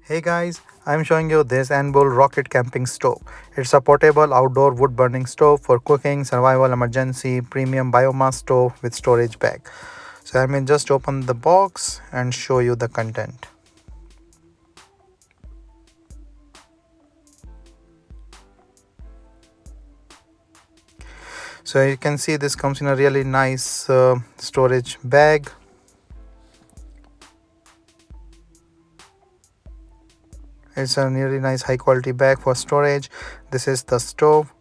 Hey guys, I'm showing you this Anbull rocket camping stove. It's a portable outdoor wood burning stove for cooking, survival, emergency, premium biomass stove with storage bag. So I may just open the box and show you the content. So you can see this comes in a really nice storage bag. It's a really nice high quality bag for storage. This is the stove.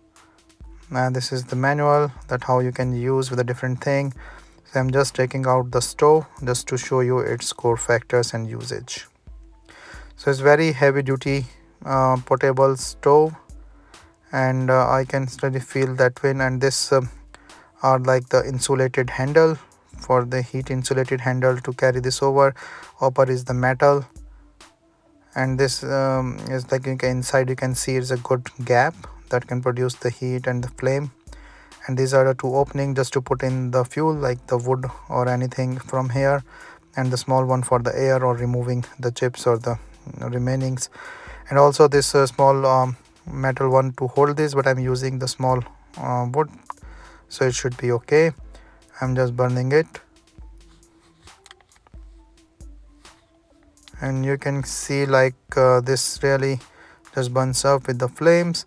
This is the manual that how you can use with a different thing. So I'm just taking out the stove just to show you its core factors and usage. So it's very heavy duty portable stove, and I can really feel that wind. And this are like the insulated handle for the heat insulated handle to carry this over. Upper is the metal, and this is like inside you can see it's a good gap that can produce the heat and the flame. And these are the two openings just to put in the fuel like the wood or anything from here, and the small one for the air or removing the chips or the remainings. And also this small metal one to hold this, but I'm using the small wood, so it should be okay. I'm just burning it, and you can see like this really just burns up with the flames.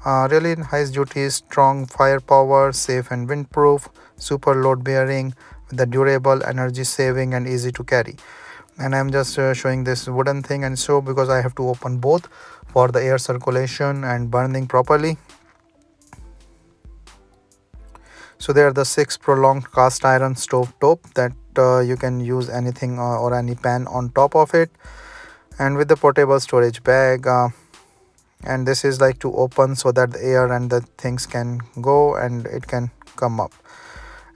Really high duty, strong firepower, safe and windproof, super load bearing with the durable, energy saving and easy to carry. And I'm just showing this wooden thing and so because I have to open both for the air circulation and burning properly. So there are the 6 prolonged cast iron stove top that you can use anything or any pan on top of it, and with the portable storage bag. And this is like to open so that the air and the things can go and it can come up.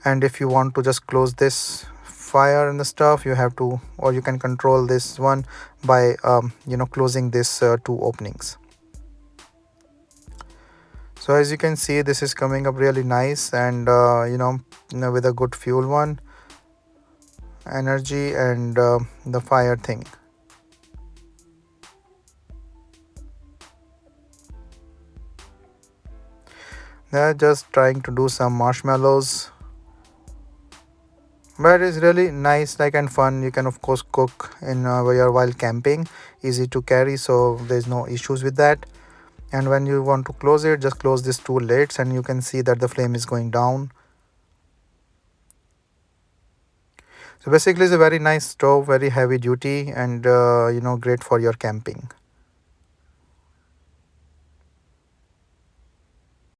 And if you want to just close this fire and the stuff, you have to, or you can control this one by closing this two openings. So as you can see, this is coming up really nice, and with a good fuel one, energy and the fire thing. They're just trying to do some marshmallows, but it's really nice like and fun. You can of course cook in while camping, easy to carry, so there's no issues with that. And when you want to close it, just close these two lids and you can see that the flame is going down. So basically it's a very nice stove, very heavy duty, and great for your camping.